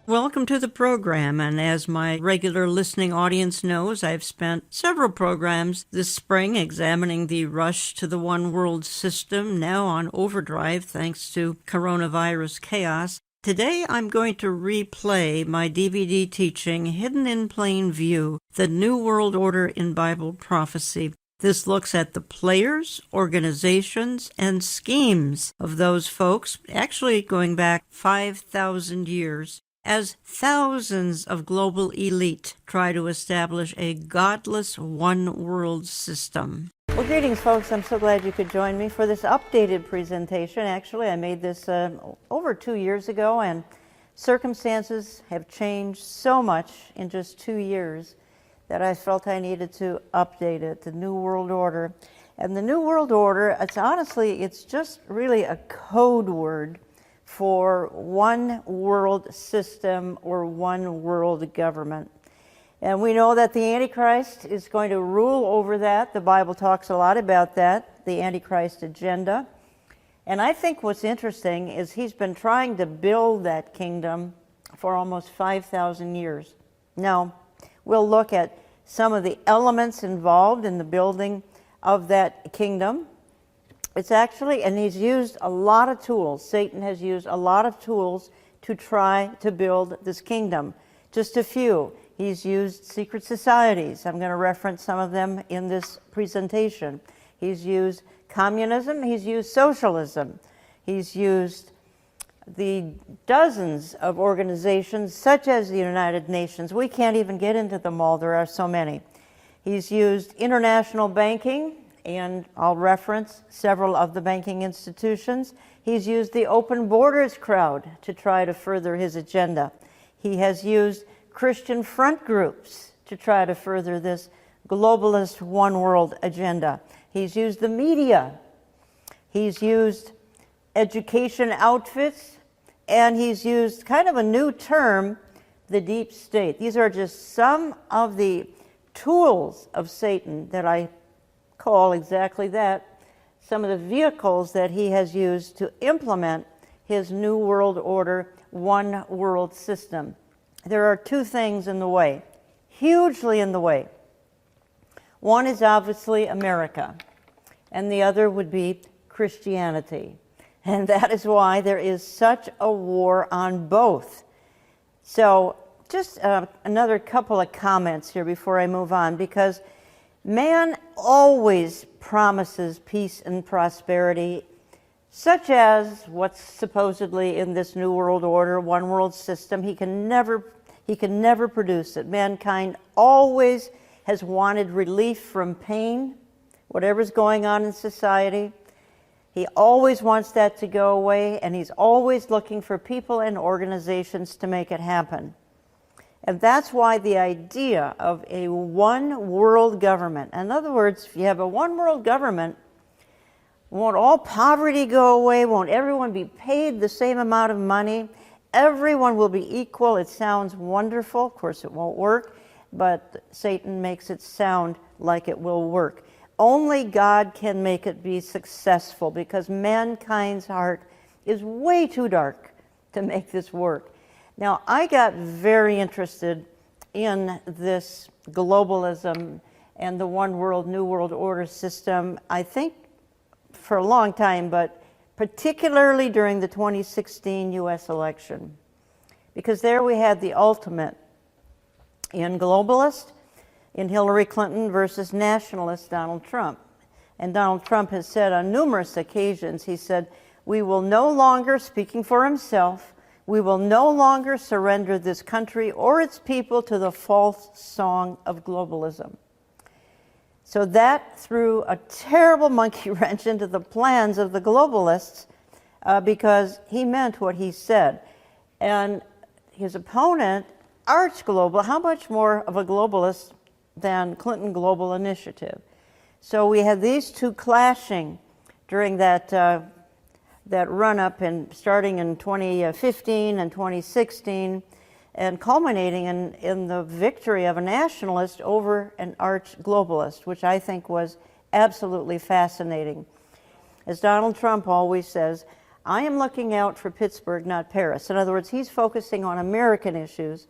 Welcome to the program, and as my regular listening audience knows, I've spent several programs this spring examining the rush to the one world system, now on overdrive thanks to coronavirus chaos. Today I'm going to replay my DVD teaching, Hidden in Plain View, The New World Order in Bible Prophecy. This looks at the players, organizations, and schemes of those folks, actually going back 5,000 years, as thousands of global elite try to establish a godless one-world system. Well, greetings, folks. I'm so glad you could join me for this updated presentation. Actually, I made this over 2 years ago, and circumstances have changed so much in just 2 years that I felt I needed to update it, the New World Order. And the New World Order, it's just really a code word for one world system or one world government. And we know that the Antichrist is going to rule over that. The Bible talks a lot about that, the Antichrist agenda. And I think what's interesting is he's been trying to build that kingdom for almost 5,000 years. Now, we'll look at some of the elements involved in the building of that kingdom. It's actually, and he's used a lot of tools. Satan has used a lot of tools to try to build this kingdom. Just a few. He's used secret societies. I'm going to reference some of them in this presentation. He's used communism. He's used socialism. He's used the dozens of organizations, such as the United Nations. We can't even get into them all. There are so many. He's used international banking, and I'll reference several of the banking institutions. He's used the open borders crowd to try to further his agenda. He has used Christian front groups to try to further this globalist one world agenda. He's used the media. He's used education outfits, and he's used kind of a new term, the deep state. These are just some of the tools of Satan that I call exactly that, some of the vehicles that he has used to implement his New World Order, one world system. There are two things in the way, hugely in the way. One is obviously America, and the other would be Christianity. And that is why there is such a war on both. So just another couple of comments here before I move on, because man always promises peace and prosperity, such as what's supposedly in this New World Order, one world system. He can never produce it. Mankind always has wanted relief from pain, whatever's going on in society. He always wants that to go away, and he's always looking for people and organizations to make it happen. And that's why the idea of a one world government, in other words, if you have a one world government, won't all poverty go away? Won't everyone be paid the same amount of money? Everyone will be equal. It sounds wonderful. Of course, it won't work, but Satan makes it sound like it will work. Only God can make it be successful, because mankind's heart is way too dark to make this work. Now, I got very interested in this globalism and the one world, new world order system, I think for a long time, but particularly during the 2016 U.S. election. Because there we had the ultimate in globalist, in Hillary Clinton versus nationalist Donald Trump. And Donald Trump has said on numerous occasions, he said, we will no longer, speaking for himself, we will no longer surrender this country or its people to the false song of globalism. So that threw a terrible monkey wrench into the plans of the globalists, because he meant what he said. And his opponent, arch global, how much more of a globalist than Clinton Global Initiative? So we had these two clashing during that run-up, and starting in 2015 and 2016, and culminating in the victory of a nationalist over an arch globalist, which I think was absolutely fascinating. As Donald Trump always says, I am looking out for Pittsburgh, not Paris. In other words, he's focusing on American issues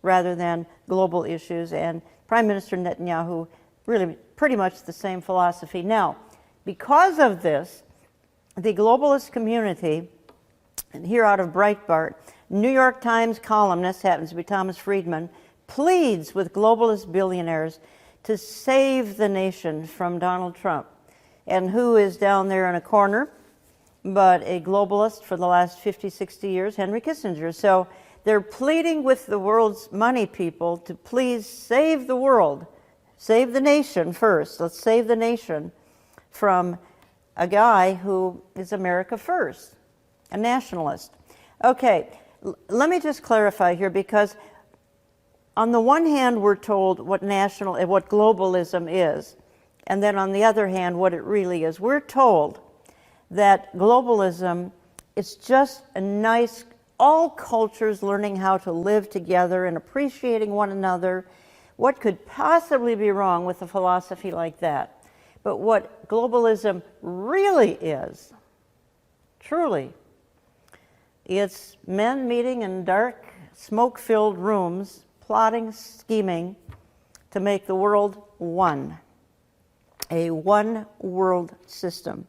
rather than global issues, and Prime Minister Netanyahu really pretty much the same philosophy. Now, because of this, the globalist community, and here out of Breitbart, New York Times columnist, happens to be Thomas Friedman, pleads with globalist billionaires to save the nation from Donald Trump. And who is down there in a corner but a globalist for the last 50, 60 years, Henry Kissinger. So they're pleading with the world's money people to please save the world, save the nation first. Let's save the nation from a guy who is America first, a nationalist. Okay, let me just clarify here, because on the one hand, we're told what globalism is, and then on the other hand, what it really is. We're told that globalism is just a nice, all cultures learning how to live together and appreciating one another. What could possibly be wrong with a philosophy like that? But what globalism really is, truly, it's men meeting in dark, smoke-filled rooms, plotting, scheming to make the world one, a one-world system.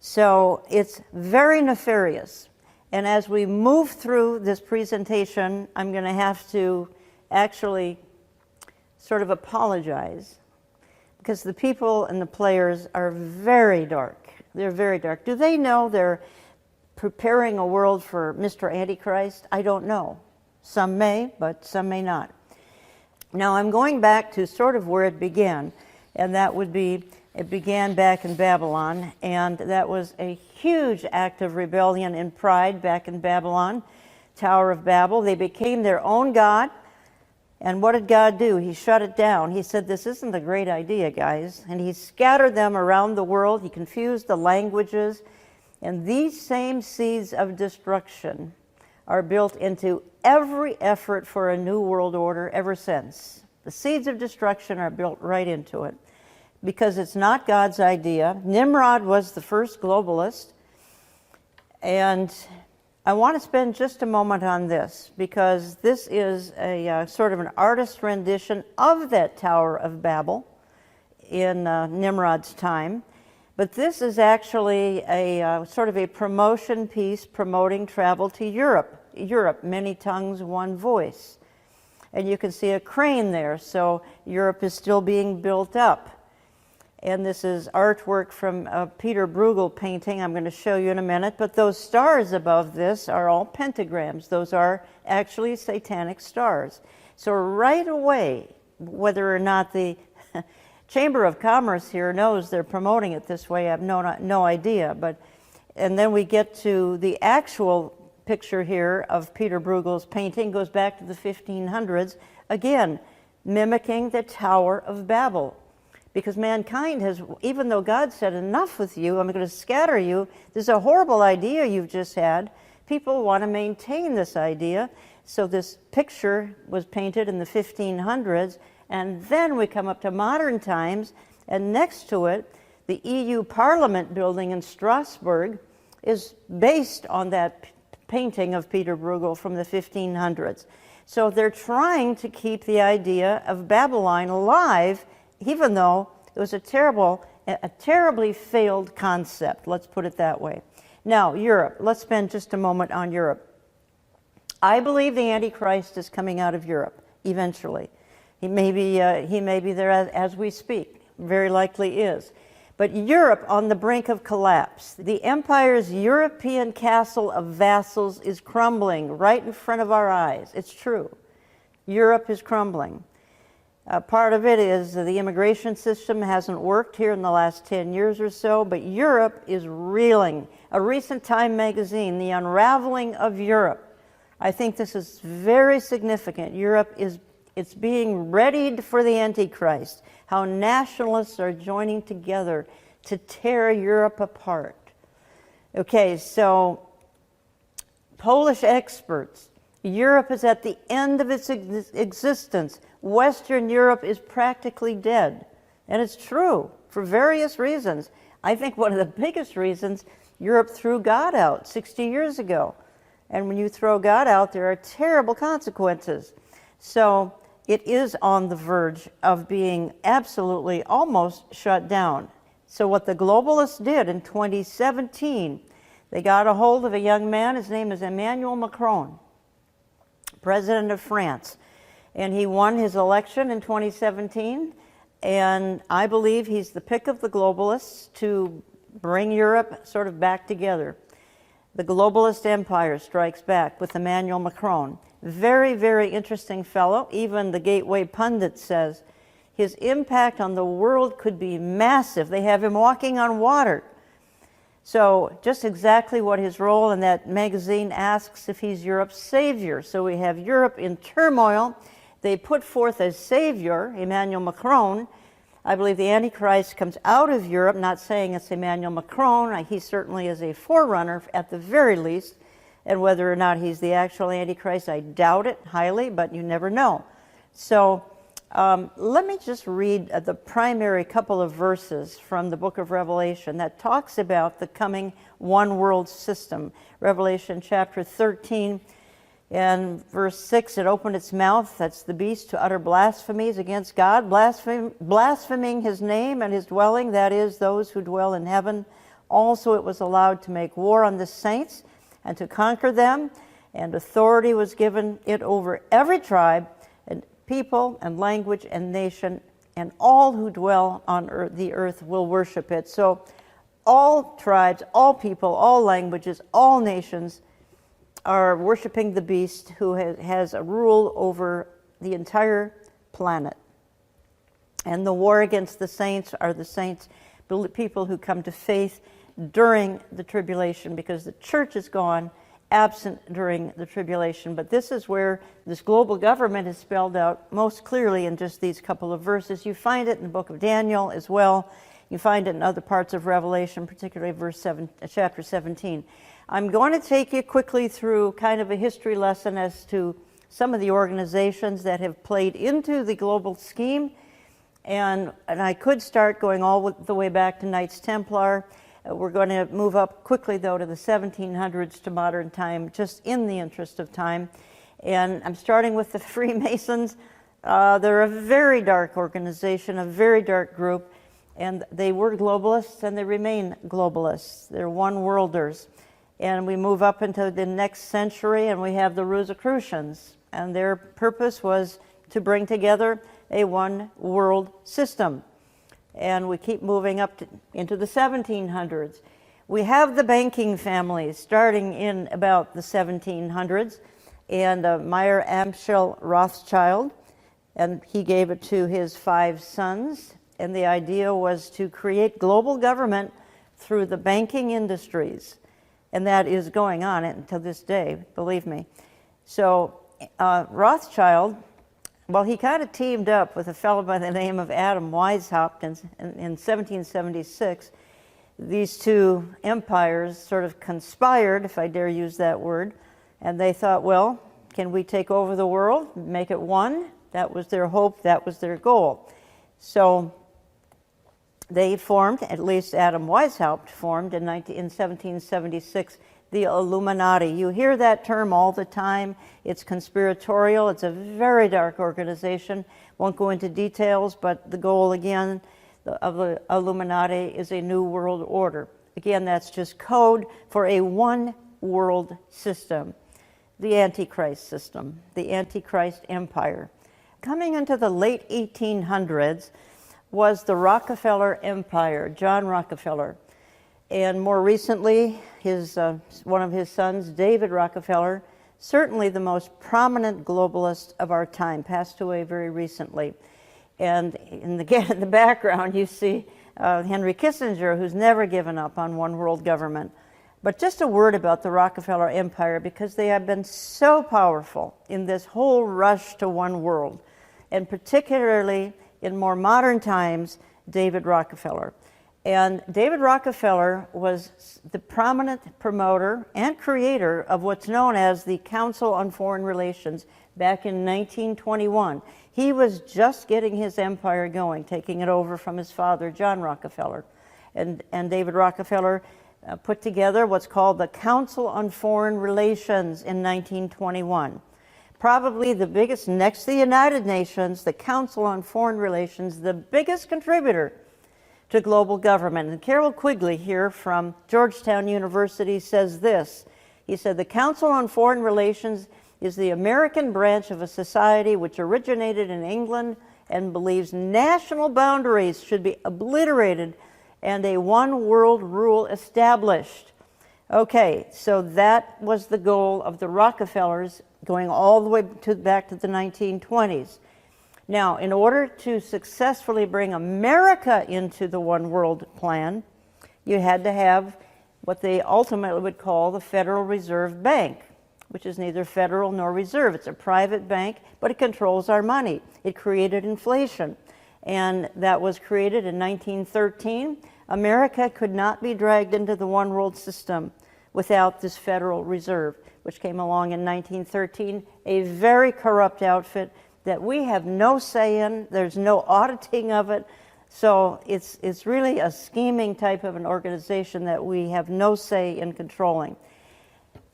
So it's very nefarious. And as we move through this presentation, I'm going to have to actually sort of apologize, because the people and the players are very dark. They're very dark. Do they know they're preparing a world for Mr. Antichrist? I don't know. Some may, but some may not. Now I'm going back to sort of where it began, and that would be, it began back in Babylon, and that was a huge act of rebellion and pride back in Babylon, Tower of Babel. They became their own god, and what did God do? He shut it down. He said, this isn't a great idea, guys, and he scattered them around the world. He confused the languages, and these same seeds of destruction are built into every effort for a new world order ever since. The seeds of destruction are built right into it, because it's not God's idea. Nimrod was the first globalist, and I want to spend just a moment on this, because this is a sort of an artist rendition of that Tower of Babel in Nimrod's time. But this is actually a sort of a promotion piece promoting travel to Europe. Europe, many tongues, one voice. And you can see a crane there, so Europe is still being built up. And this is artwork from a Peter Bruegel painting I'm going to show you in a minute. But those stars above this are all pentagrams. Those are actually satanic stars. So right away, whether or not the Chamber of Commerce here knows they're promoting it this way, I have no idea. And then we get to the actual picture here of Peter Bruegel's painting, goes back to the 1500s, again, mimicking the Tower of Babel. Because mankind has, even though God said, enough with you, I'm going to scatter you, this is a horrible idea you've just had. People want to maintain this idea. So this picture was painted in the 1500s, and then we come up to modern times, and next to it, the EU Parliament building in Strasbourg is based on that painting of Peter Bruegel from the 1500s. So they're trying to keep the idea of Babylon alive, even though it was a terribly failed concept, let's put it that way. Now, Europe, let's spend just a moment on Europe. I believe the Antichrist is coming out of Europe, eventually. He may be there as we speak, very likely is. But Europe on the brink of collapse. The empire's European castle of vassals is crumbling right in front of our eyes. It's true. Europe is crumbling. Part of it is the immigration system hasn't worked here in the last 10 years or so, but Europe is reeling. A recent Time magazine, The Unraveling of Europe. I think this is very significant. Europe it's being readied for the Antichrist. How nationalists are joining together to tear Europe apart. Okay, so Polish experts, Europe is at the end of its existence. Western Europe is practically dead. And it's true for various reasons. I think one of the biggest reasons Europe threw God out 60 years ago. And when you throw God out, there are terrible consequences. So it is on the verge of being absolutely almost shut down. So what the globalists did in 2017, they got a hold of a young man. His name is Emmanuel Macron, president of France. And he won his election in 2017. And I believe he's the pick of the globalists to bring Europe sort of back together. The globalist empire strikes back with Emmanuel Macron. Very, very interesting fellow. Even the Gateway pundit says his impact on the world could be massive. They have him walking on water. So just exactly what his role in that magazine asks, if he's Europe's savior. So we have Europe in turmoil. They put forth a savior, Emmanuel Macron. I believe the Antichrist comes out of Europe, not saying it's Emmanuel Macron. He certainly is a forerunner at the very least. And whether or not he's the actual Antichrist, I doubt it highly, but you never know. So let me just read the primary couple of verses from the book of Revelation that talks about the coming one world system. Revelation chapter 13 and verse 6, it opened its mouth, that's the beast, to utter blasphemies against God, blaspheming his name and his dwelling, that is, those who dwell in heaven. Also it was allowed to make war on the saints and to conquer them, and authority was given it over every tribe and people and language and nation, and all who dwell on the earth will worship it. So all tribes, all people, all languages, all nations are worshiping the beast who has a rule over the entire planet. And the war against the saints are the saints, people who come to faith during the tribulation, because the church is gone, absent during the tribulation. But this is where this global government is spelled out most clearly in just these couple of verses. You find it in the book of Daniel as well. You find it in other parts of Revelation, particularly chapter 17. I'm going to take you quickly through kind of a history lesson as to some of the organizations that have played into the global scheme. And I could start going all the way back to Knights Templar. We're going to move up quickly, though, to the 1700s to modern time, just in the interest of time. And I'm starting with the Freemasons. They're a very dark organization, a very dark group. And they were globalists, and they remain globalists. They're one-worlders. And we move up into the next century, and we have the Rosicrucians. And their purpose was to bring together a one-world system. And we keep moving up into the 1700s. We have the banking families starting in about the 1700s. And Meyer Amschel Rothschild, and he gave it to his 5 sons. And the idea was to create global government through the banking industries. And that is going on until this day, believe me. So Rothschild, well, he kind of teamed up with a fellow by the name of Adam Weishaupt in 1776. These two empires sort of conspired, if I dare use that word, and they thought, well, can we take over the world, make it one? That was their hope, that was their goal. So they formed, at least Adam Weishaupt formed in 1776, the Illuminati. You hear that term all the time. It's conspiratorial. It's a very dark organization. Won't go into details, but the goal, again, of the Illuminati is a new world order. Again, that's just code for a one-world system, the Antichrist system, the Antichrist empire. Coming into the late 1800s, was the Rockefeller Empire, John Rockefeller. And more recently, one of his sons, David Rockefeller, certainly the most prominent globalist of our time, passed away very recently. And in the background, you see Henry Kissinger, who's never given up on one world government. But just a word about the Rockefeller Empire, because they have been so powerful in this whole rush to one world, and particularly in more modern times, David Rockefeller. And David Rockefeller was the prominent promoter and creator of what's known as the Council on Foreign Relations back in 1921. He was just getting his empire going, taking it over from his father, John Rockefeller. And David Rockefeller put together what's called the Council on Foreign Relations in 1921. Probably the biggest, next to the United Nations, the Council on Foreign Relations, the biggest contributor to global government. And Carroll Quigley here from Georgetown University says this. He said, the Council on Foreign Relations is the American branch of a society which originated in England and believes national boundaries should be obliterated and a one world rule established. Okay, so that was the goal of the Rockefellers going all the way back to the 1920s. Now, in order to successfully bring America into the one world plan, you had to have what they ultimately would call the Federal Reserve Bank, which is neither federal nor reserve. It's a private bank, but it controls our money. It created inflation, and that was created in 1913. America could not be dragged into the one world system without this Federal Reserve, which came along in 1913, a very corrupt outfit that we have no say in. There's no auditing of it. So it's really a scheming type of an organization that we have no say in controlling.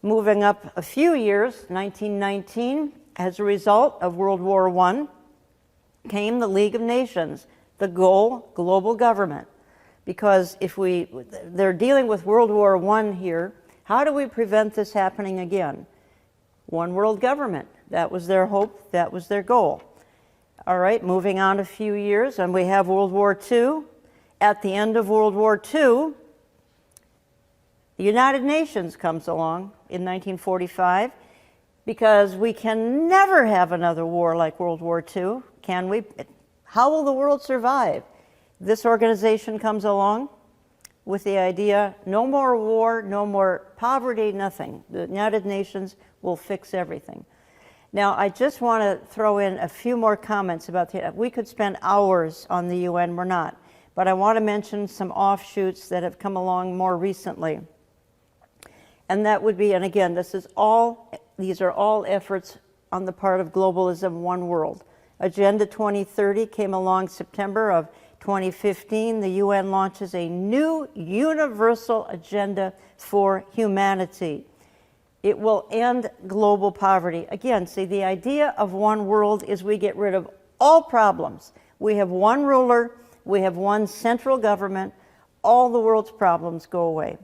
Moving up a few years, 1919, as a result of World War I, came the League of Nations, the goal, global government. Because they're dealing with World War I here, how do we prevent this happening again? One world government. That was their hope, that was their goal. All right, moving on a few years, and we have World War II. At the end of World War II, the United Nations comes along in 1945, because we can never have another war like World War II, can we? How will the world survive? This organization comes along with the idea, no more war, no more poverty, nothing. The United Nations will fix everything. Now, I just want to throw in a few more comments about we could spend hours on the UN, we're not. But I want to mention some offshoots that have come along more recently. And that would be, and again, these are all efforts on the part of globalism, one world. Agenda 2030 came along September of 2015. The UN launches a new universal agenda for humanity. It will end global poverty. Again, see, the idea of one world is we get rid of all problems. We have one ruler, we have one central government, all the world's problems go away.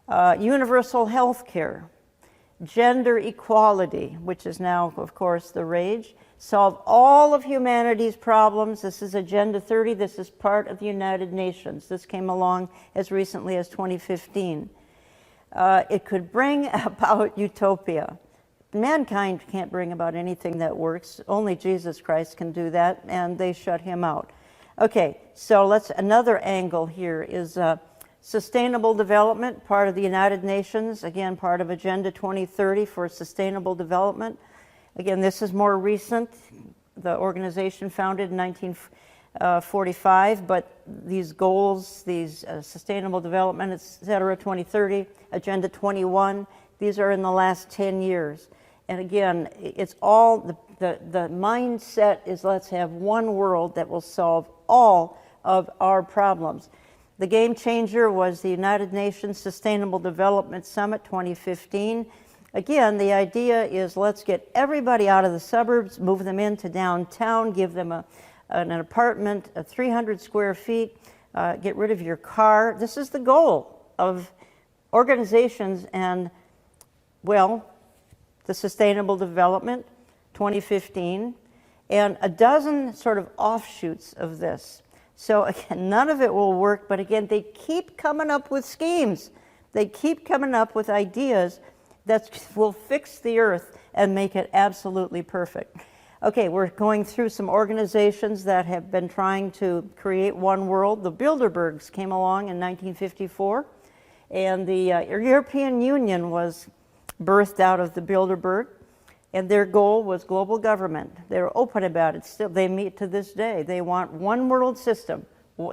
Universal health care, gender equality, which is now, of course, the rage, solve all of humanity's problems. This is Agenda 30. This is part of the United Nations. This came along as recently as 2015. It could bring about utopia. Mankind can't bring about anything that works. Only Jesus Christ can do that, and they shut him out. Okay, so another angle here is sustainable development, part of the United Nations, again, part of Agenda 2030 for sustainable development. Again, this is more recent. The organization founded in 1945, but these goals, these sustainable development, et cetera, 2030, Agenda 21, these are in the last 10 years. And again, it's all, the mindset is let's have one world that will solve all of our problems. The game changer was the United Nations Sustainable Development Summit 2015. Again, the idea is let's get everybody out of the suburbs, move them into downtown, give them an apartment, 300 square feet, get rid of your car. This is the goal of organizations and, well, the Sustainable Development 2015, and a dozen sort of offshoots of this. So again, none of it will work, but again, they keep coming up with schemes. They keep coming up with ideas that will fix the earth and make it absolutely perfect. Okay, we're going through some organizations that have been trying to create one world. The Bilderbergs came along in 1954, and the European Union was birthed out of the Bilderberg, and their goal was global government. They were open about it. Still, they meet to this day. They want one world system.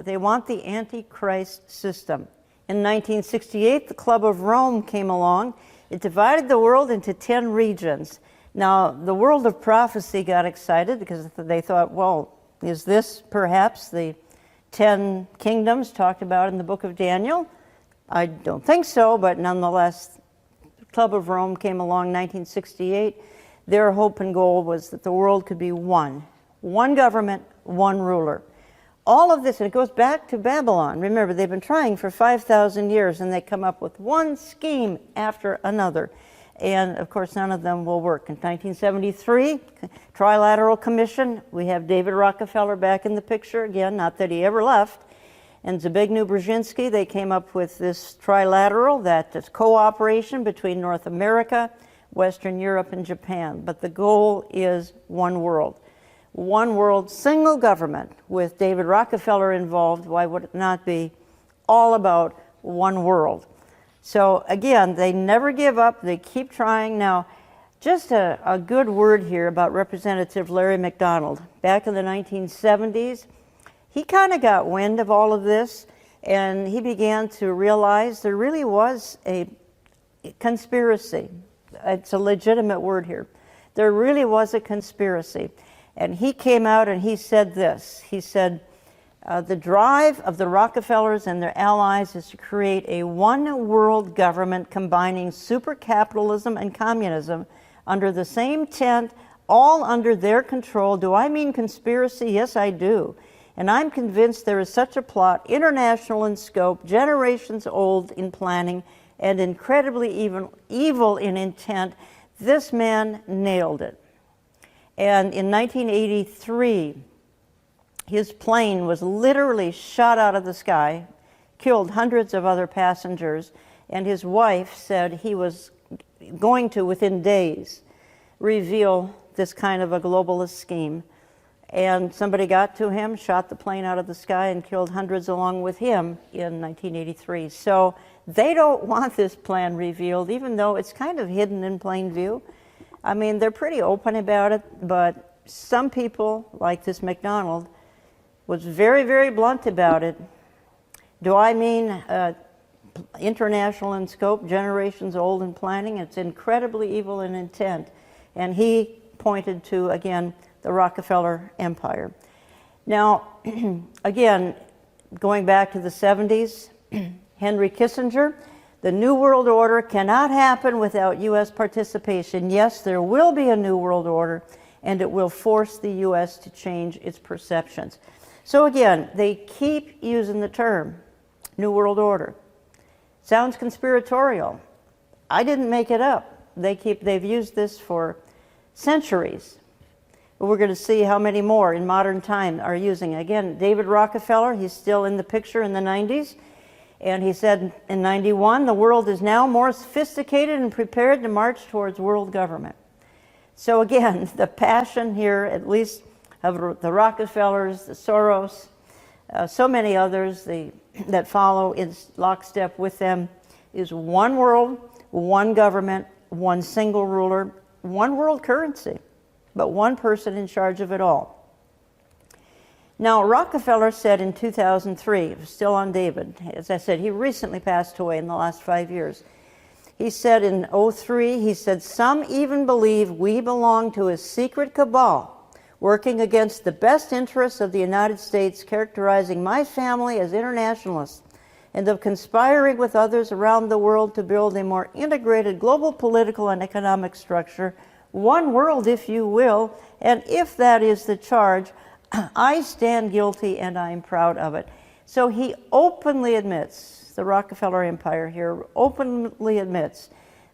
They want the Antichrist system. In 1968, the Club of Rome came along. It divided the world into 10 regions. Now, the world of prophecy got excited because they thought, well, is this perhaps the 10 kingdoms talked about in the book of Daniel? I don't think so, but nonetheless, the Club of Rome came along in 1968. Their hope and goal was that the world could be one government, one ruler. All of this, and it goes back to Babylon. Remember, they've been trying for 5,000 years, and they come up with one scheme after another. And, of course, none of them will work. In 1973, Trilateral Commission, we have David Rockefeller back in the picture again, not that he ever left. And Zbigniew Brzezinski, they came up with this trilateral, that is cooperation between North America, Western Europe, and Japan. But the goal is one world. One world, single government. With David Rockefeller involved, why would it not be all about one world? So again, they never give up. They keep trying. Now, just a good word here about Representative Larry McDonald. Back in the 1970s, he kind of got wind of all of this, and he began to realize there really was a conspiracy. It's a legitimate word here. There really was a conspiracy. And he came out and he said this. He said, the drive of the Rockefellers and their allies is to create a one-world government combining super-capitalism and communism under the same tent, all under their control. Do I mean conspiracy? Yes, I do. And I'm convinced there is such a plot, international in scope, generations old in planning, and incredibly evil in intent. This man nailed it. And in 1983, his plane was literally shot out of the sky, killed hundreds of other passengers, and his wife said he was going to, within days, reveal this kind of a globalist scheme. And somebody got to him, shot the plane out of the sky, and killed hundreds along with him in 1983. So they don't want this plan revealed, even though it's kind of hidden in plain view. I mean, they're pretty open about it, but some people, like this McDonald, was very, very blunt about it. Do I mean international in scope, generations old in planning? It's incredibly evil in intent. And he pointed to, again, the Rockefeller Empire. Now, again, going back to the 70s, Henry Kissinger, the New World Order cannot happen without U.S. participation. Yes, there will be a New World Order, and it will force the U.S. to change its perceptions. So again, they keep using the term New World Order. Sounds conspiratorial. I didn't make it up. They've used this for centuries. But we're going to see how many more in modern time are using it. Again, David Rockefeller, he's still in the picture in the 90s. And he said in 91, the world is now more sophisticated and prepared to march towards world government. So again, the passion here, at least of the Rockefellers, the Soros, so many others that follow in lockstep with them, is one world, one government, one single ruler, one world currency, but one person in charge of it all. Now, Rockefeller said in 2003, still on David, as I said, he recently passed away in the last 5 years. He said in 2003, he said, some even believe we belong to a secret cabal working against the best interests of the United States, characterizing my family as internationalists, and of conspiring with others around the world to build a more integrated global political and economic structure, one world, if you will, and if that is the charge, I stand guilty and I'm proud of it. So he openly admits, the Rockefeller Empire here openly admits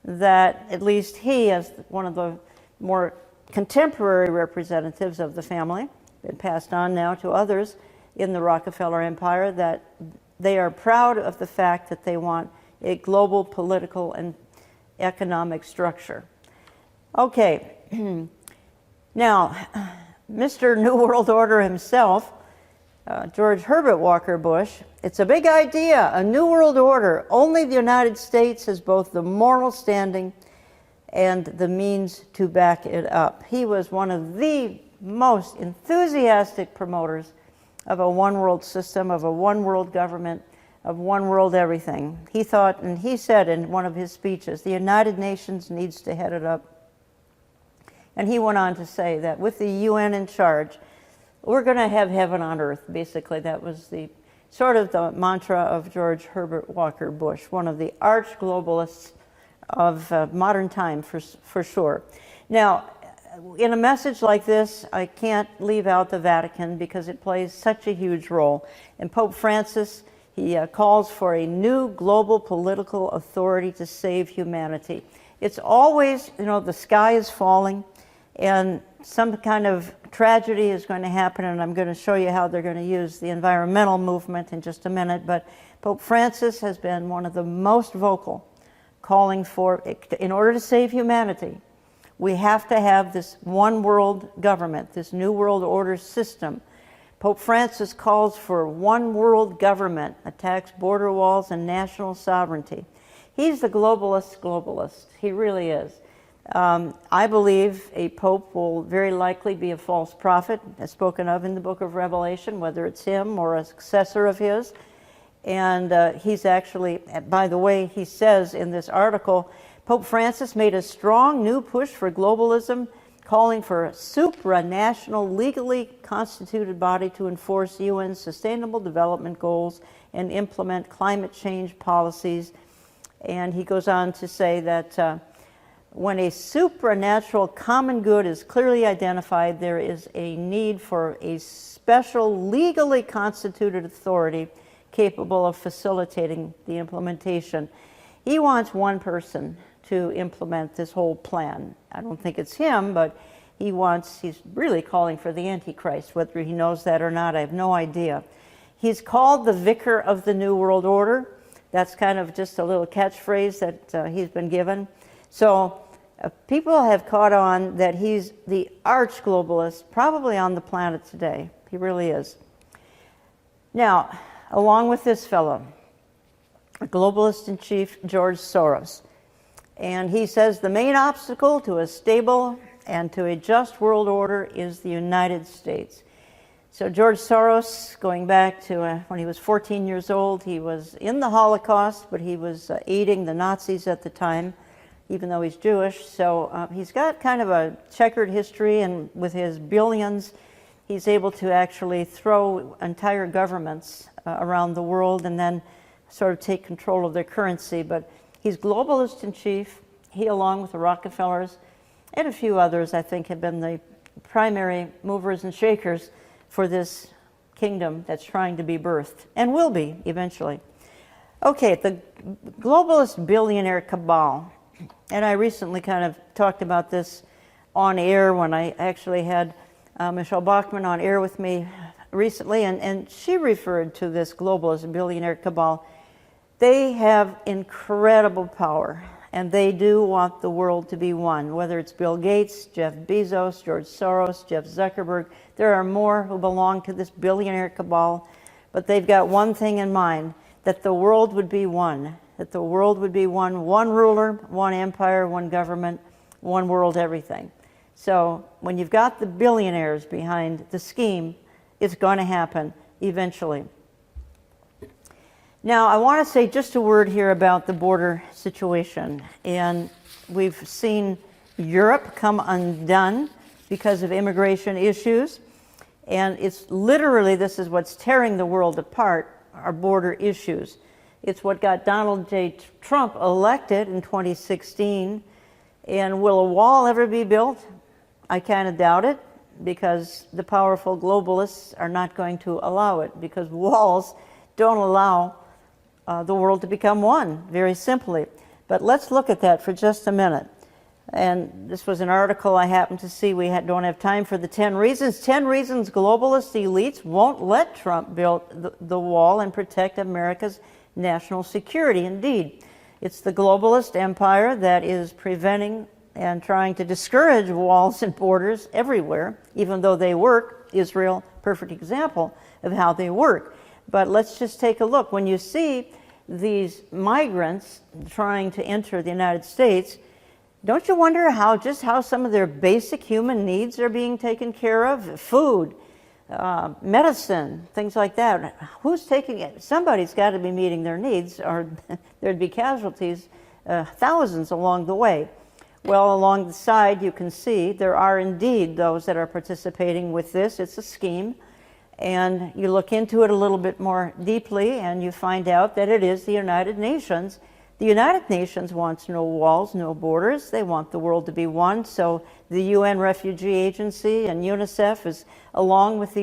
that at least he, as one of the more contemporary representatives of the family, been passed on now to others in the Rockefeller Empire, that they are proud of the fact that they want a global political and economic structure. Okay, now, Mr. New World Order himself, George Herbert Walker Bush, it's a big idea, a New World Order. Only the United States has both the moral standing and the means to back it up. He was one of the most enthusiastic promoters of a one world system, of a one world government, of one world everything. He thought, and he said in one of his speeches, the United Nations needs to head it up. And he went on to say that with the UN in charge, we're going to have heaven on earth, basically. That was the sort of the mantra of George Herbert Walker Bush, one of the arch globalists of modern time for sure. Now, in a message like this, I can't leave out the Vatican because it plays such a huge role. And Pope Francis, he calls for a new global political authority to save humanity. It's always, the sky is falling and some kind of tragedy is going to happen, and I'm going to show you how they're going to use the environmental movement in just a minute. But Pope Francis has been one of the most vocal, calling for, in order to save humanity, we have to have this one world government, this new world order system. Pope Francis calls for one world government, attacks border walls and national sovereignty. He's the globalist. He really is. I believe a pope will very likely be a false prophet, as spoken of in the book of Revelation, whether it's him or a successor of his. And he's actually, by the way, he says in this article, Pope Francis made a strong new push for globalism, calling for a supranational, legally constituted body to enforce UN's Sustainable Development Goals and implement climate change policies. And he goes on to say that when a supranatural common good is clearly identified, there is a need for a special, legally constituted authority capable of facilitating the implementation. He wants one person to implement this whole plan. I don't think it's him, but he's really calling for the Antichrist. Whether he knows that or not, I have no idea. He's called the Vicar of the New World Order. That's kind of just a little catchphrase that he's been given. So people have caught on that he's the arch globalist, probably on the planet today. He really is. Now, along with this fellow, globalist in chief, George Soros. And he says the main obstacle to a stable and to a just world order is the United States. So George Soros, going back to when he was 14 years old, he was in the Holocaust, but he was aiding the Nazis at the time, even though he's Jewish. So he's got kind of a checkered history, and with his billions, he's able to actually throw entire governments around the world and then sort of take control of their currency. But he's globalist in chief. He, along with the Rockefellers and a few others, I think, have been the primary movers and shakers for this kingdom that's trying to be birthed and will be eventually. Okay, the globalist billionaire cabal. And I recently kind of talked about this on air when I actually had Michelle Bachmann on air with me recently, and she referred to this globalist billionaire cabal. They have incredible power, and they do want the world to be one, whether it's Bill Gates, Jeff Bezos, George Soros, Jeff Zuckerberg. There are more who belong to this billionaire cabal, but they've got one thing in mind, that the world would be one, that the world would be one ruler, one empire, one government, one world everything. So when you've got the billionaires behind the scheme, it's going to happen eventually. Now, I want to say just a word here about the border situation. And we've seen Europe come undone because of immigration issues. And it's literally, this is what's tearing the world apart, our border issues. It's what got Donald J. Trump elected in 2016. And will a wall ever be built? I kind of doubt it, because the powerful globalists are not going to allow it, because walls don't allow the world to become one, very simply. But let's look at that for just a minute. And this was an article I happened to see. We don't have time for the 10 reasons. 10 reasons globalist elites won't let Trump build the wall and protect America's national security. Indeed, it's the globalist empire that is preventing and trying to discourage walls and borders everywhere, even though they work. Israel, perfect example of how they work. But let's just take a look. When you see these migrants trying to enter the United States, don't you wonder how some of their basic human needs are being taken care of? Food, medicine, things like that. Who's taking it? Somebody's got to be meeting their needs, or there'd be casualties, thousands along the way. Well, along the side, you can see there are indeed those that are participating with this. It's a scheme. And you look into it a little bit more deeply and you find out that it is the United Nations. The United Nations wants no walls, no borders. They want the world to be one. So the UN Refugee Agency and UNICEF is along with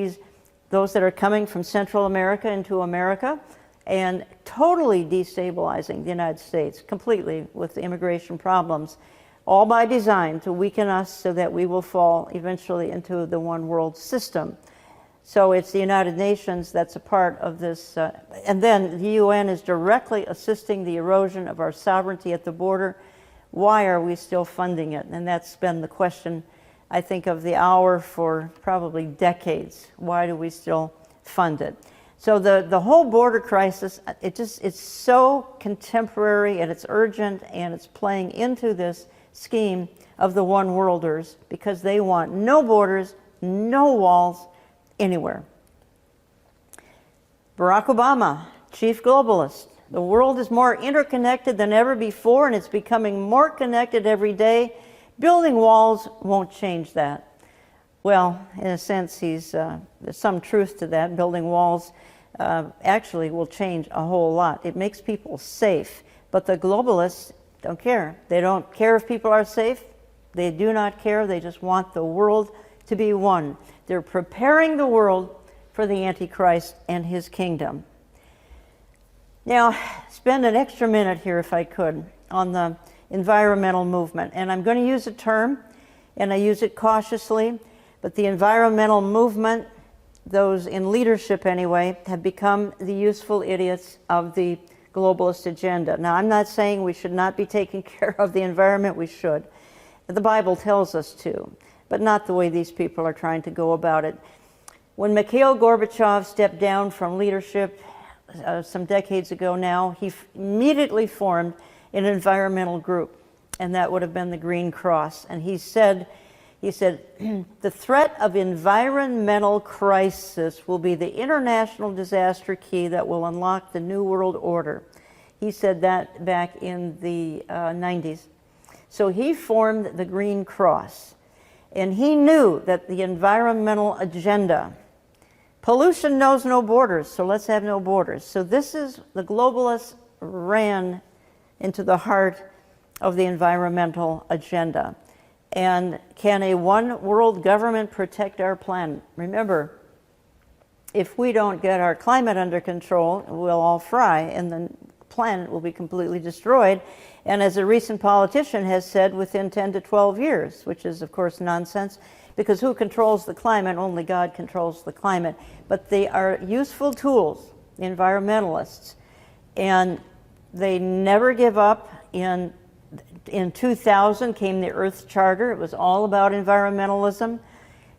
those that are coming from Central America into America and totally destabilizing the United States completely with the immigration problems, all by design to weaken us so that we will fall eventually into the one world system. So it's the United Nations that's a part of this. And then the UN is directly assisting the erosion of our sovereignty at the border. Why are we still funding it? And that's been the question, I think, of the hour for probably decades. Why do we still fund it? So the whole border crisis, it's so contemporary and it's urgent and it's playing into this scheme of the one worlders because they want no borders, no walls, anywhere. Barack Obama, chief globalist. The world is more interconnected than ever before, and it's becoming more connected every day. Building walls won't change that. Well, in a sense, there's some truth to that. Building walls actually will change a whole lot. It makes people safe, but the globalists don't care. They don't care if people are safe. They do not care. They just want the world to be one. They're preparing the world for the Antichrist and his kingdom. Now, spend an extra minute here, if I could, on the environmental movement. And I'm going to use a term, and I use it cautiously, but the environmental movement, those in leadership anyway, have become the useful idiots of the globalist agenda. Now, I'm not saying we should not be taking care of the environment. We should. The Bible tells us to, but not the way these people are trying to go about it. When Mikhail Gorbachev stepped down from leadership some decades ago now, he immediately formed an environmental group, and that would have been the Green Cross. And he said, the threat of environmental crisis will be the international disaster key that will unlock the New World Order. He said that back in the 90s. So he formed the Green Cross. And he knew that the environmental agenda, pollution knows no borders, so let's have no borders. So this is, the globalists ran into the heart of the environmental agenda. And can a one world government protect our planet? Remember, if we don't get our climate under control, we'll all fry and the planet will be completely destroyed. And as a recent politician has said, within 10 to 12 years, which is of course nonsense, because who controls the climate? Only God controls the climate. But they are useful tools, the environmentalists, and they never give up. In 2000 came the Earth Charter. It was all about environmentalism.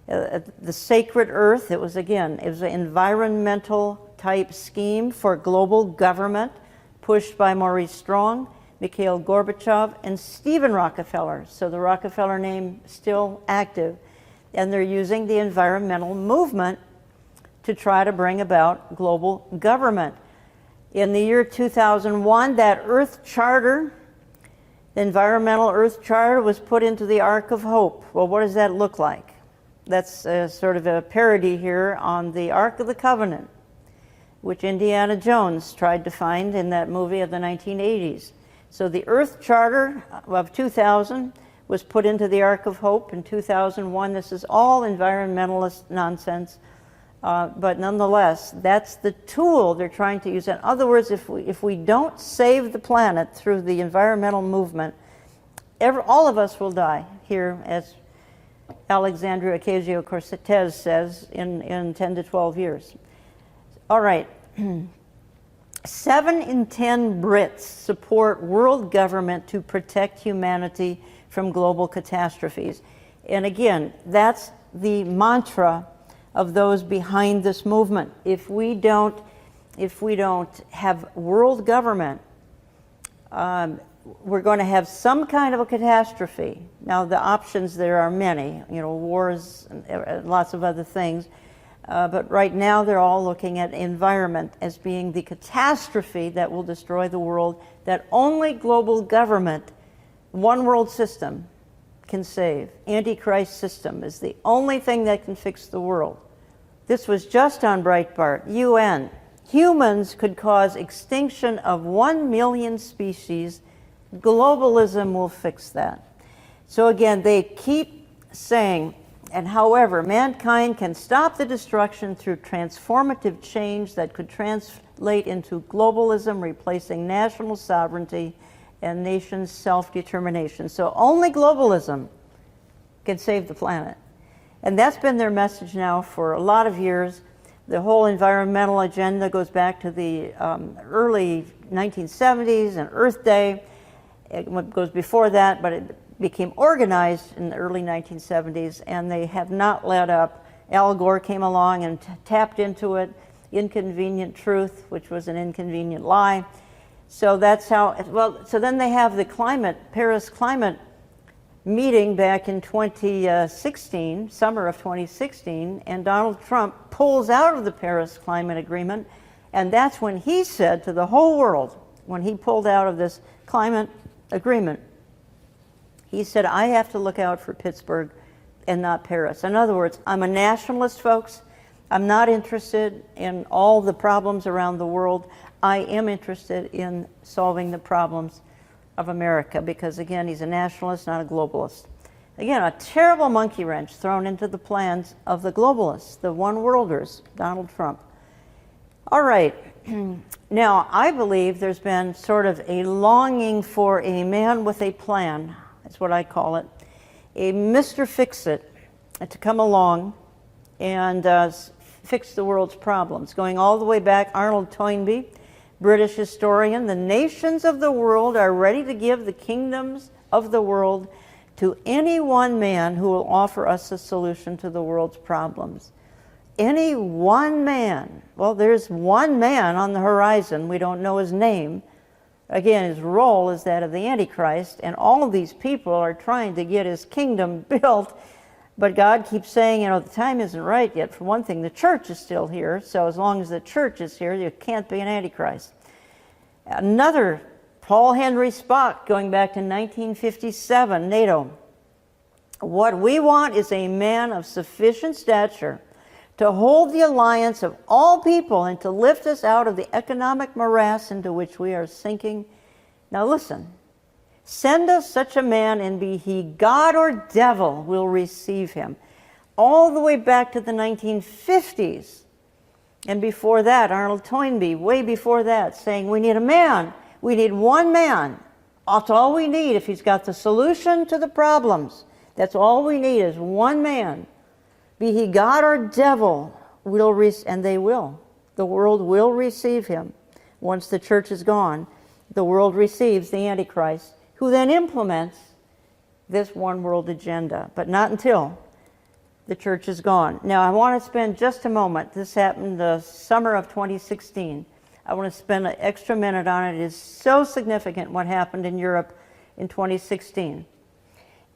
The sacred earth, it was an environmental type scheme for global government pushed by Maurice Strong, Mikhail Gorbachev, and Stephen Rockefeller. So the Rockefeller name still active. And they're using the environmental movement to try to bring about global government. In the year 2001, that Earth Charter, the environmental Earth Charter, was put into the Ark of Hope. Well, what does that look like? That's sort of a parody here on the Ark of the Covenant, which Indiana Jones tried to find in that movie of the 1980s. So the Earth Charter of 2000 was put into the Ark of Hope in 2001. This is all environmentalist nonsense, but nonetheless, that's the tool they're trying to use. In other words, if we don't save the planet through the environmental movement, all of us will die here, as Alexandria Ocasio-Cortez says, in 10 to 12 years. All right. 7 in 10 Brits support world government to protect humanity from global catastrophes. And again, that's the mantra of those behind this movement. If we don't have world government, we're going to have some kind of a catastrophe. Now, the options there are many, wars and lots of other things. But right now, they're all looking at environment as being the catastrophe that will destroy the world, that only global government, one world system, can save. Antichrist system is the only thing that can fix the world. This was just on Breitbart. UN. Humans could cause extinction of 1 million species. Globalism will fix that. So again, they keep saying, and however, mankind can stop the destruction through transformative change that could translate into globalism, replacing national sovereignty and nations' self-determination. So only globalism can save the planet. And that's been their message now for a lot of years. The whole environmental agenda goes back to the early 1970s and Earth Day. It goes before that, but it became organized in the early 1970s, and they have not let up. Al Gore came along and tapped into it. Inconvenient truth, which was an inconvenient lie. So that's how, well, so then they have the Paris climate meeting back in 2016, summer of 2016, and Donald Trump pulls out of the Paris Climate Agreement, and that's when he said to the whole world, when he pulled out of this climate agreement, he said, I have to look out for Pittsburgh and not Paris. In other words, I'm a nationalist, folks. I'm not interested in all the problems around the world. I am interested in solving the problems of America because, again, he's a nationalist, not a globalist. Again, a terrible monkey wrench thrown into the plans of the globalists, the one-worlders, Donald Trump. All right. Now, I believe there's been sort of a longing for a man with a plan. That's what I call it. A Mr. Fix-It to come along and fix the world's problems. Going all the way back, Arnold Toynbee, British historian, the nations of the world are ready to give the kingdoms of the world to any one man who will offer us a solution to the world's problems. Any one man. Well, there's one man on the horizon. We don't know his name. Again, his role is that of the Antichrist, and all of these people are trying to get his kingdom built, but God keeps saying, you know, the time isn't right yet. For one thing, the church is still here, so as long as the church is here, you can't be an Antichrist. Another, Paul Henry Spaak, going back to 1957, NATO. What we want is a man of sufficient stature to hold the alliance of all people and to lift us out of the economic morass into which we are sinking. Now listen, send us such a man, and be he God or devil, we'll receive him. All the way back to the 1950s. And before that, Arnold Toynbee, way before that, saying we need a man. We need one man. That's all we need if he's got the solution to the problems. That's all we need is one man. Be he God or devil, and they will. The world will receive him. Once the church is gone, the world receives the Antichrist, who then implements this one world agenda, but not until the church is gone. Now, I want to spend just a moment. This happened the summer of 2016. I want to spend an extra minute on it. It is so significant what happened in Europe in 2016.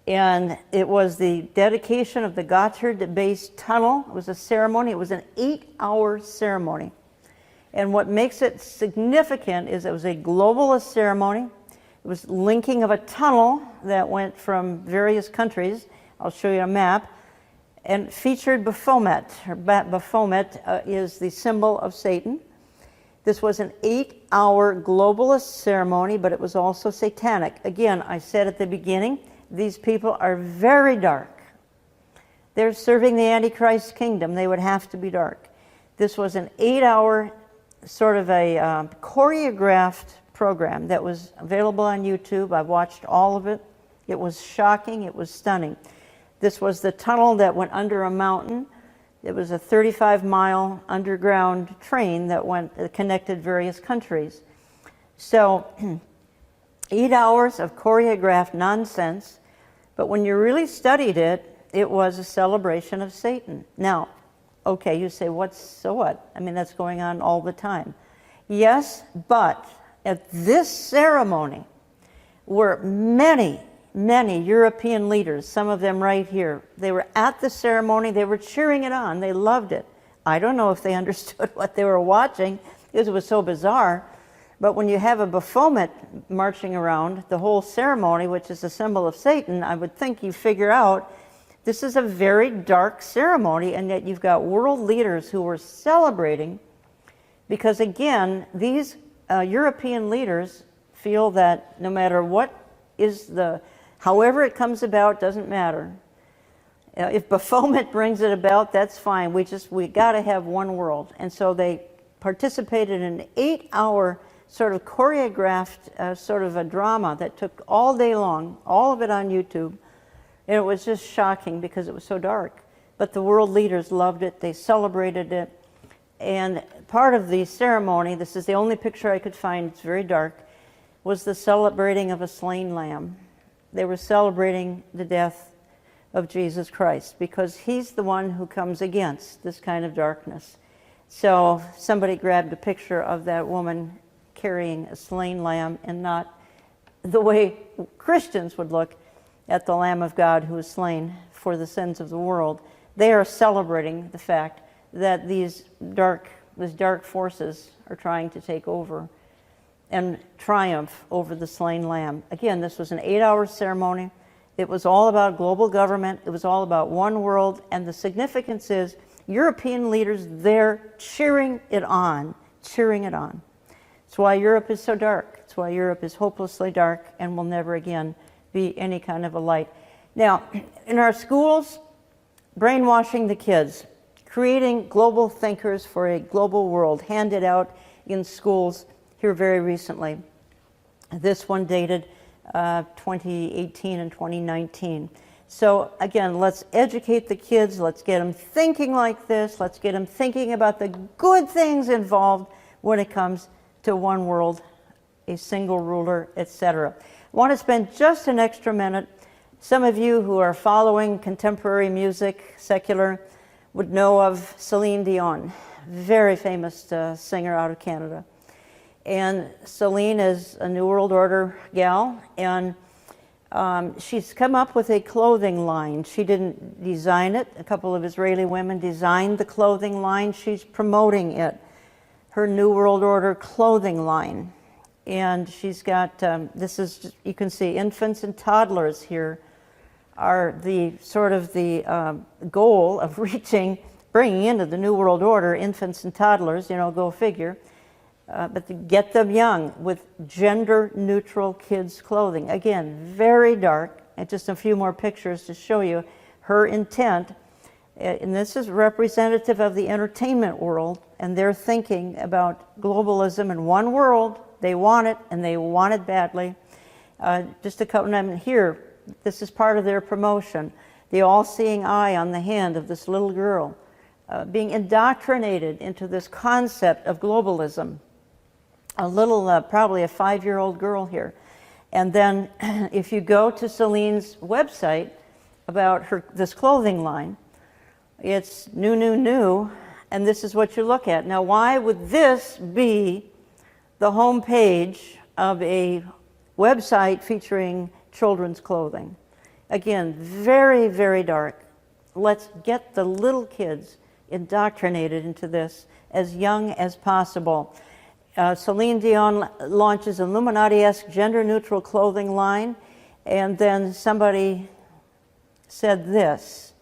And it was the dedication of the Gotthard Base Tunnel. It was a ceremony. It was an 8-hour ceremony. And what makes it significant is it was a globalist ceremony. It was linking of a tunnel that went from various countries. I'll show you a map. And featured Baphomet. Baphomet is the symbol of Satan. This was an 8-hour globalist ceremony, but it was also satanic. Again, I said at the beginning, these people are very dark. They're serving the Antichrist kingdom. They would have to be dark. This was an 8-hour sort of a choreographed program that was available on YouTube. I watched all of it. It was shocking. It was stunning. This was the tunnel that went under a mountain. It was a 35-mile underground train that connected various countries. So 8 hours of choreographed nonsense, but when you really studied it, it was a celebration of Satan. Now, okay, you say, so what? I mean, that's going on all the time. Yes, but at this ceremony were many European leaders, some of them right here. They were at the ceremony. They were cheering it on. They loved it. I don't know if they understood what they were watching because it was so bizarre. But when you have a Baphomet marching around the whole ceremony, which is a symbol of Satan, I would think you figure out This is a very dark ceremony, and yet you've got world leaders who were celebrating because, again, these European leaders feel that no matter what is however it comes about, doesn't matter. If Baphomet brings it about, that's fine. We got to have one world. And so they participated in an 8-hour sort of choreographed sort of a drama that took all day long, all of it on YouTube. And it was just shocking because it was so dark. But the world leaders loved it. They celebrated it. And part of the ceremony, this is the only picture I could find, it's very dark, was the celebrating of a slain lamb. They were celebrating the death of Jesus Christ because he's the one who comes against this kind of darkness. So somebody grabbed a picture of that woman carrying a slain lamb, and not the way Christians would look at the Lamb of God who was slain for the sins of the world. They are celebrating the fact that these dark forces are trying to take over and triumph over the slain lamb. Again, this was an 8-hour ceremony. It was all about global government. It was all about one world. And the significance is European leaders there cheering it on, cheering it on. It's why Europe is so dark. It's why Europe is hopelessly dark and will never again be any kind of a light. Now, in our schools, brainwashing the kids, creating global thinkers for a global world, handed out in schools here very recently. This one dated 2018 and 2019. So again, let's educate the kids. Let's get them thinking like this. Let's get them thinking about the good things involved when it comes to one world, a single ruler, etc. I want to spend just an extra minute. Some of you who are following contemporary music, secular, would know of Celine Dion, very famous singer out of Canada. And Celine is a New World Order gal, and she's come up with a clothing line. She didn't design it. A couple of Israeli women designed the clothing line. She's promoting it, her New World Order clothing line. And she's got, this is, you can see infants and toddlers here are the sort of the goal of bringing into the New World Order infants and toddlers, go figure. But to get them young with gender-neutral kids' clothing. Again, very dark, and just a few more pictures to show you her intent. And this is representative of the entertainment world, and they're thinking about globalism in one world. They want it, and they want it badly. Just a couple of them here, this is part of their promotion. The all-seeing eye on the hand of this little girl, being indoctrinated into this concept of globalism. A little, probably a 5-year-old girl here. And then if you go to Celine's website about this clothing line, it's new, and this is what you look at. Now, why would this be the home page of a website featuring children's clothing? Again, very, very dark. Let's get the little kids indoctrinated into this as young as possible. Celine Dion launches Illuminati-esque gender-neutral clothing line, and then somebody said this.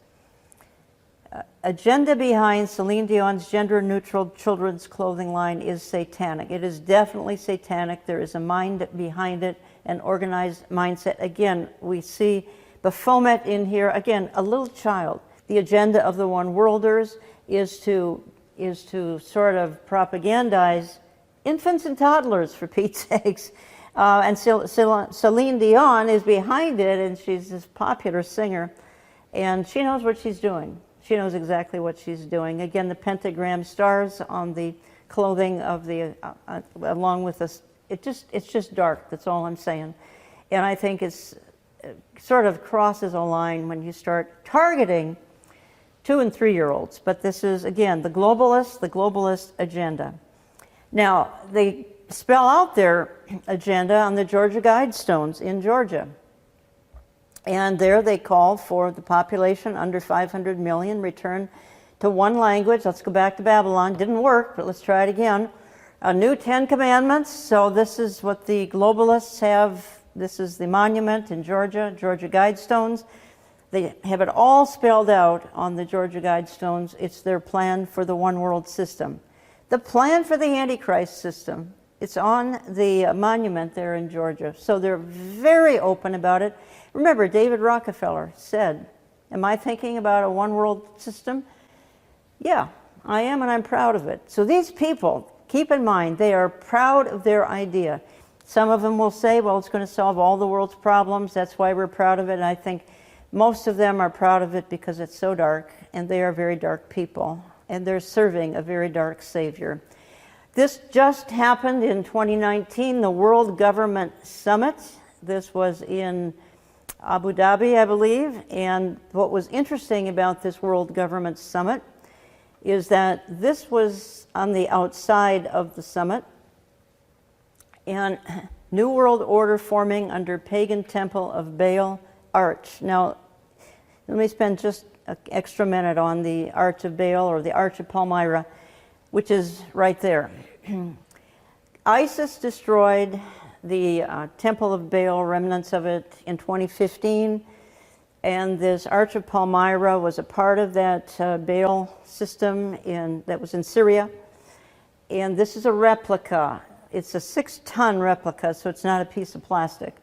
Agenda behind Celine Dion's gender-neutral children's clothing line is satanic. It is definitely satanic. There is a mind behind it, an organized mindset. Again, we see Baphomet in here. Again, a little child. The agenda of the One Worlders is to sort of propagandize infants and toddlers, for Pete's sakes. And Celine Dion is behind it, and she's this popular singer, and she knows what she's doing. She knows exactly what she's doing. Again, the pentagram stars on the clothing of the, along with this, it's just dark, that's all I'm saying. And I think it's sort of crosses a line when you start targeting 2- and 3-year-olds. But this is, again, the globalist agenda. Now, they spell out their agenda on the Georgia Guidestones in Georgia. And there they call for the population under 500 million return to one language. Let's go back to Babylon. Didn't work, but let's try it again. A new 10 Commandments. So this is what the globalists have. This is the monument in Georgia, Georgia Guidestones. They have it all spelled out on the Georgia Guidestones. It's their plan for the one world system. The plan for the Antichrist system, it's on the monument there in Georgia. So they're very open about it. Remember, David Rockefeller said, am I thinking about a one world system? Yeah, I am, and I'm proud of it. So these people, keep in mind, they are proud of their idea. Some of them will say, well, it's going to solve all the world's problems. That's why we're proud of it. And I think most of them are proud of it because it's so dark, and they are very dark people, and they're serving a very dark Savior. This just happened in 2019, the World Government Summit. This was in Abu Dhabi, I believe. And what was interesting about this World Government Summit is that this was on the outside of the summit, and New World Order forming under pagan temple of Baal arch. Now, let me spend just an extra minute on the Arch of Baal, or the Arch of Palmyra, which is right there. ISIS destroyed the Temple of Baal, remnants of it, in 2015, and this Arch of Palmyra was a part of that Baal system that was in Syria. And this is a replica. It's a 6-ton replica, so it's not a piece of plastic.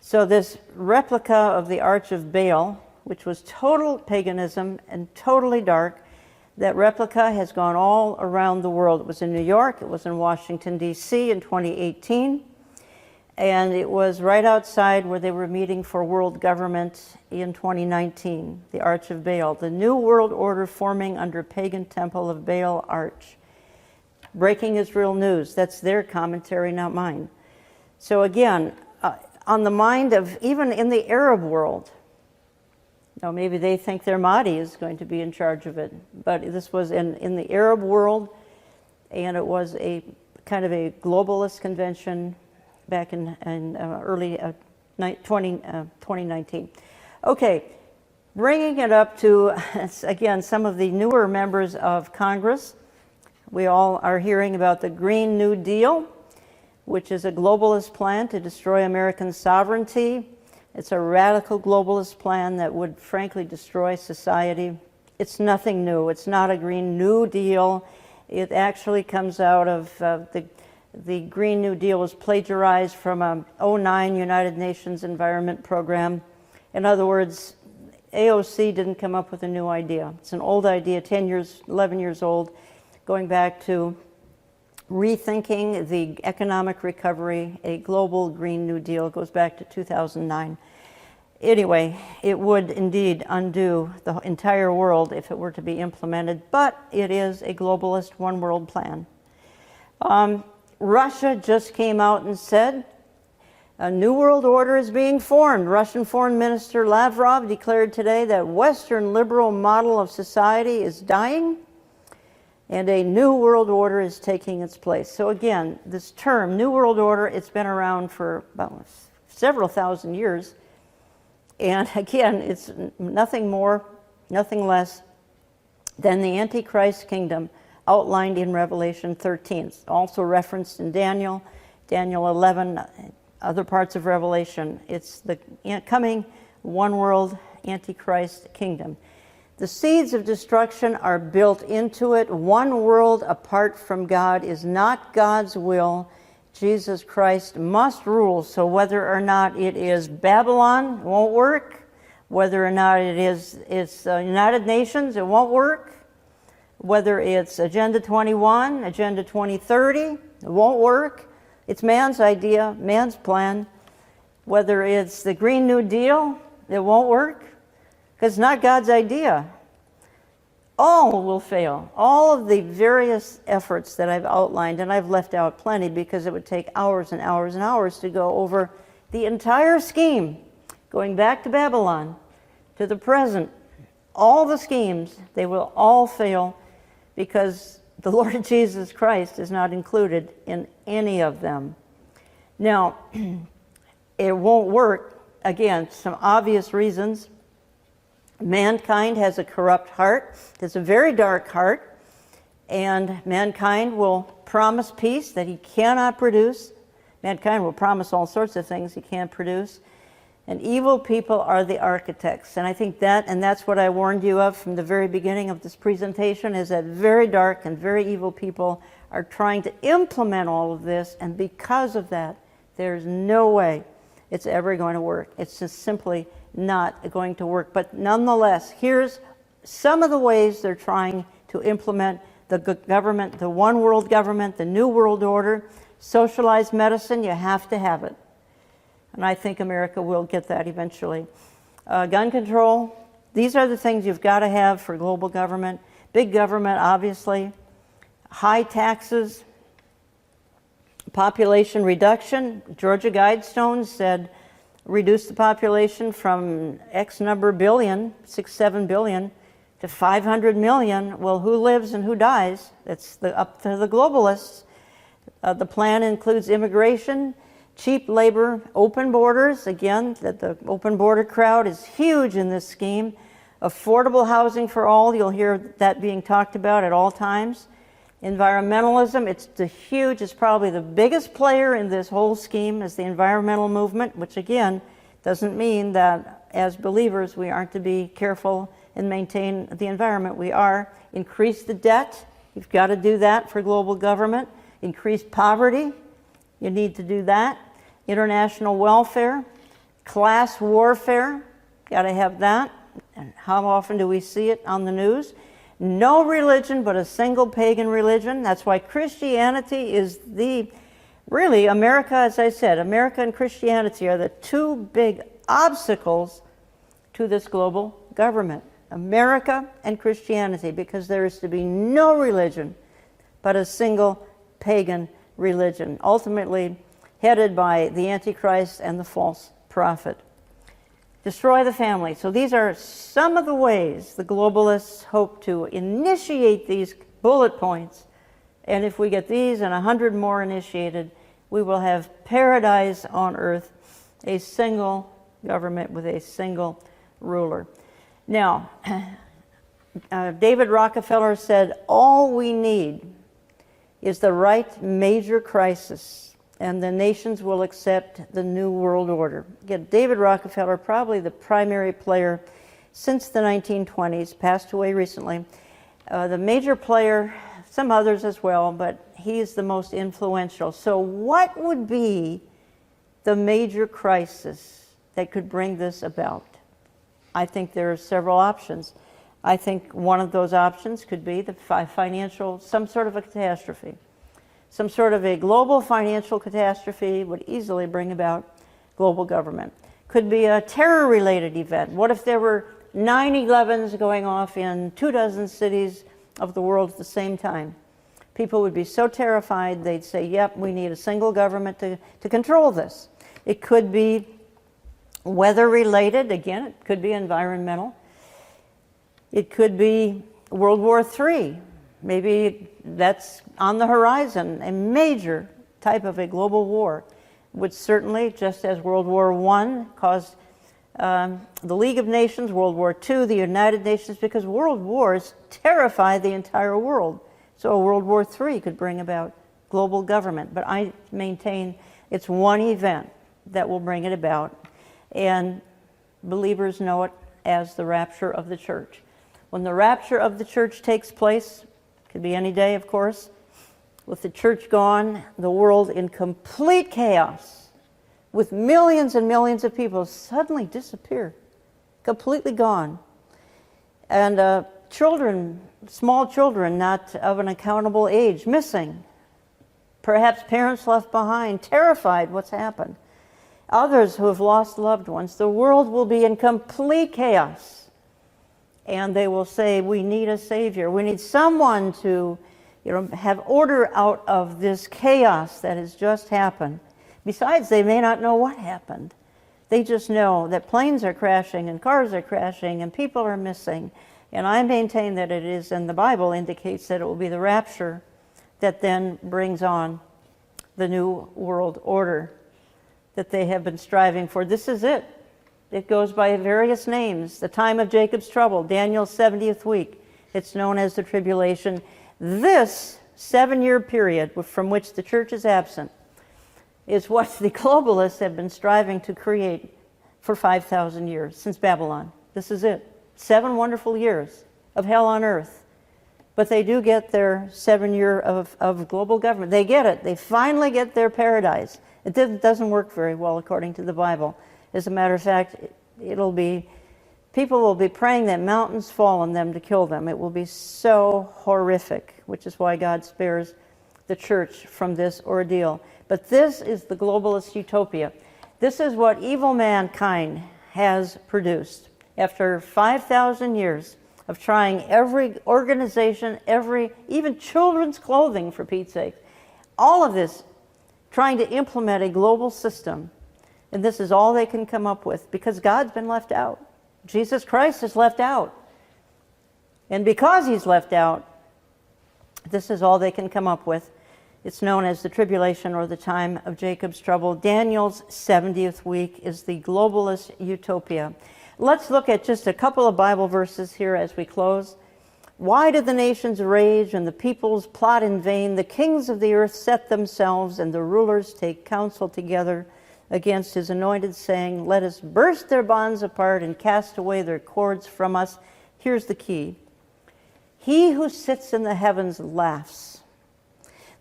So this replica of the Arch of Baal, which was total paganism and totally dark, that replica has gone all around the world. It was in New York, it was in Washington, D.C. in 2018, and it was right outside where they were meeting for world government in 2019, the Arch of Baal, the New World Order forming under pagan temple of Baal arch. Breaking Israel news, that's their commentary, not mine. So again, on the mind of, even in the Arab world, now maybe they think their Mahdi is going to be in charge of it, but this was in the Arab world, and it was a kind of a globalist convention back in early 2019. Okay, bringing it up to, again, some of the newer members of Congress. We all are hearing about the Green New Deal, which is a globalist plan to destroy American sovereignty. It's a radical globalist plan that would frankly destroy society. It's nothing new. It's not a Green New Deal. It actually comes out of the Green New Deal was plagiarized from a 2009 United Nations Environment Program. In other words, AOC didn't come up with a new idea. It's an old idea, 10 years, 11 years old, going back to rethinking the economic recovery. A global Green New Deal goes back to 2009. Anyway, it would indeed undo the entire world if it were to be implemented, but it is a globalist one world plan. Russia just came out and said a new world order is being formed. Russian Foreign Minister Lavrov declared today that Western liberal model of society is dying and a new world order is taking its place. So again, this term, New World Order, it's been around for about several thousand years. And again, it's nothing more, nothing less than the Antichrist kingdom outlined in Revelation 13. It's also referenced in Daniel 11, other parts of Revelation. It's the coming one world Antichrist kingdom. The seeds of destruction are built into it. One world apart from God is not God's will. Jesus Christ must rule. So whether or not it is Babylon, it won't work. Whether or not it's United Nations, it won't work. Whether it's Agenda 21, Agenda 2030, it won't work. It's man's idea, man's plan. Whether it's the Green New Deal, it won't work. Because it's not God's idea. All will fail. All of the various efforts that I've outlined, and I've left out plenty because it would take hours and hours and hours to go over the entire scheme, going back to Babylon, to the present. All the schemes, they will all fail because the Lord Jesus Christ is not included in any of them. Now, it won't work, again, some obvious reasons. Mankind has a corrupt heart. It's a very dark heart. And mankind will promise peace that he cannot produce. Mankind will promise all sorts of things he can't produce. And evil people are the architects. And I think that's what I warned you of from the very beginning of this presentation, is that very dark and very evil people are trying to implement all of this. And because of that, there's no way it's ever going to work. It's just simply not going to work. But nonetheless, here's some of the ways they're trying to implement the government, the one world government, the new world order. Socialized medicine, you have to have it. And I think America will get that eventually. Gun control, these are the things you've got to have for global government. Big government, obviously. High taxes. Population reduction. Georgia Guidestones said reduce the population from X number billion, 7 billion, to 500 million. Well, who lives and who dies? That's up to the globalists. The plan includes immigration, cheap labor, open borders. Again, that the open border crowd is huge in this scheme. Affordable housing for all. You'll hear that being talked about at all times. Environmentalism, it's probably the biggest player in this whole scheme is the environmental movement, which again, doesn't mean that as believers we aren't to be careful and maintain the environment. We are. Increase the debt. You've got to do that for global government. Increase poverty. You need to do that. International welfare. Class warfare. Got to have that. And how often do we see it on the news? No religion but a single pagan religion. That's why Christianity is really, America, as I said, America and Christianity are the two big obstacles to this global government. America and Christianity, because there is to be no religion but a single pagan religion, ultimately headed by the Antichrist and the false prophet. Destroy the family. So these are some of the ways the globalists hope to initiate these bullet points. And if we get these and 100 more initiated, we will have paradise on earth, a single government with a single ruler. Now, David Rockefeller said, all we need is the right major crisis, and the nations will accept the new world order. Again, David Rockefeller, probably the primary player since the 1920s, passed away recently. The major player, some others as well, but he's the most influential. So what would be the major crisis that could bring this about? I think there are several options. I think one of those options could be the some sort of a catastrophe. Some sort of a global financial catastrophe would easily bring about global government. Could be a terror-related event. What if there were 9/11s going off in 24 cities of the world at the same time? People would be so terrified, they'd say, yep, we need a single government to control this. It could be weather-related. Again, it could be environmental. It could be World War III. Maybe that's on the horizon. A major type of a global war would certainly, just as World War I caused the League of Nations, World War II, the United Nations, because world wars terrify the entire world. So a World War III could bring about global government. But I maintain it's one event that will bring it about. And believers know it as the rapture of the church. When the rapture of the church takes place, could be any day, of course, with the church gone, the world in complete chaos, with millions and millions of people suddenly disappear, completely gone. And children, small children, not of an accountable age, missing. Perhaps parents left behind, terrified what's happened. Others who have lost loved ones. The world will be in complete chaos. And they will say, we need a savior. We need someone to, have order out of this chaos that has just happened. Besides, they may not know what happened. They just know that planes are crashing and cars are crashing and people are missing. And I maintain that it is, and the Bible indicates that it will be the rapture that then brings on the new world order that they have been striving for. This is it. It goes by various names. The time of Jacob's trouble, Daniel's 70th week. It's known as the tribulation. This 7-year period from which the church is absent is what the globalists have been striving to create for 5,000 years, since Babylon. This is it. 7 wonderful years of hell on earth. But they do get their 7 year of global government. They get it. They finally get their paradise. It doesn't work very well according to the Bible. As a matter of fact, people will be praying that mountains fall on them to kill them. It will be so horrific, which is why God spares the church from this ordeal. But this is the globalist utopia. This is what evil mankind has produced. After 5,000 years of trying every organization, even children's clothing, for Pete's sake, all of this, trying to implement a global system. And this is all they can come up with, because God's been left out. Jesus Christ is left out. And because he's left out, this is all they can come up with. It's known as the tribulation, or the time of Jacob's trouble. Daniel's 70th week is the globalist utopia. Let's look at just a couple of Bible verses here as we close. Why do the nations rage and the peoples plot in vain? The kings of the earth set themselves, and the rulers take counsel together against his anointed, saying, let us burst their bonds apart and cast away their cords from us. Here's the key. He who sits in the heavens laughs.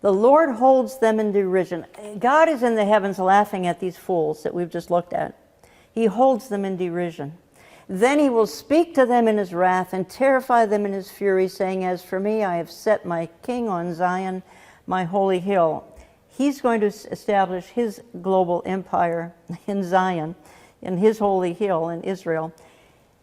The Lord holds them in derision. God is in the heavens laughing at these fools that we've just looked at. He holds them in derision. Then he will speak to them in his wrath and terrify them in his fury, saying, as for me, I have set my king on Zion, my holy hill. He's going to establish his global empire in Zion, in his holy hill in Israel.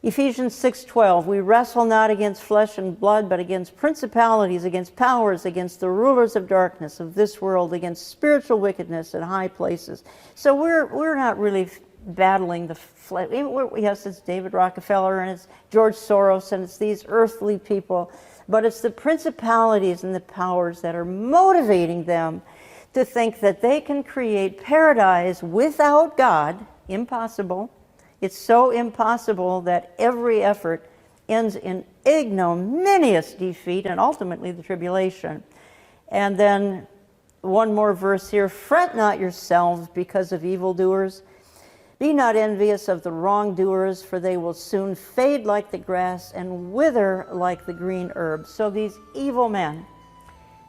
Ephesians 6:12, we wrestle not against flesh and blood, but against principalities, against powers, against the rulers of darkness of this world, against spiritual wickedness in high places. So we're not really battling the flesh. Yes, it's David Rockefeller and it's George Soros and it's these earthly people, but it's the principalities and the powers that are motivating them to think that they can create paradise without God. Impossible. It's so impossible that every effort ends in ignominious defeat and ultimately the tribulation. And then one more verse here, fret not yourselves because of evildoers. Be not envious of the wrongdoers, for they will soon fade like the grass and wither like the green herb. So these evil men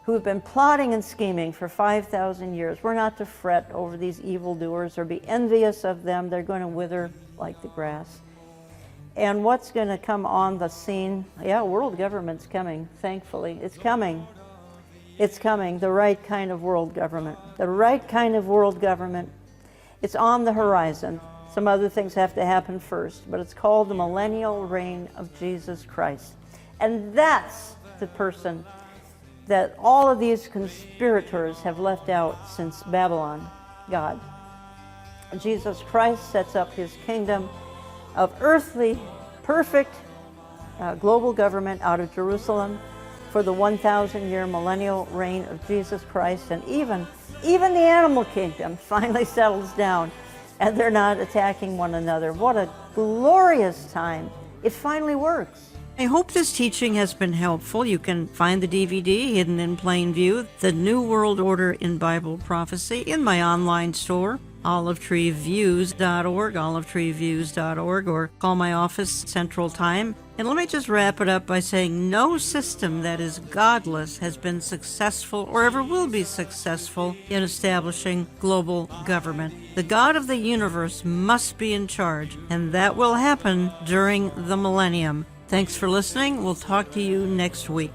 who have been plotting and scheming for 5,000 years, we're not to fret over these evildoers or be envious of them. They're going to wither like the grass. And what's going to come on the scene? Yeah, world government's coming, thankfully. It's coming. It's coming, the right kind of world government. The right kind of world government. It's on the horizon. Some other things have to happen first, but it's called the millennial reign of Jesus Christ. And that's the person that all of these conspirators have left out since Babylon, God. Jesus Christ sets up his kingdom of earthly, perfect global government out of Jerusalem for the 1,000-year millennial reign of Jesus Christ. And even the animal kingdom finally settles down and they're not attacking one another. What a glorious time. It finally works. I hope this teaching has been helpful. You can find the DVD, Hidden in Plain View, The New World Order in Bible Prophecy, in my online store, olivetreeviews.org, olivetreeviews.org, or call my office Central Time. And let me just wrap it up by saying no system that is godless has been successful or ever will be successful in establishing global government. The God of the universe must be in charge, and that will happen during the millennium. Thanks for listening. We'll talk to you next week.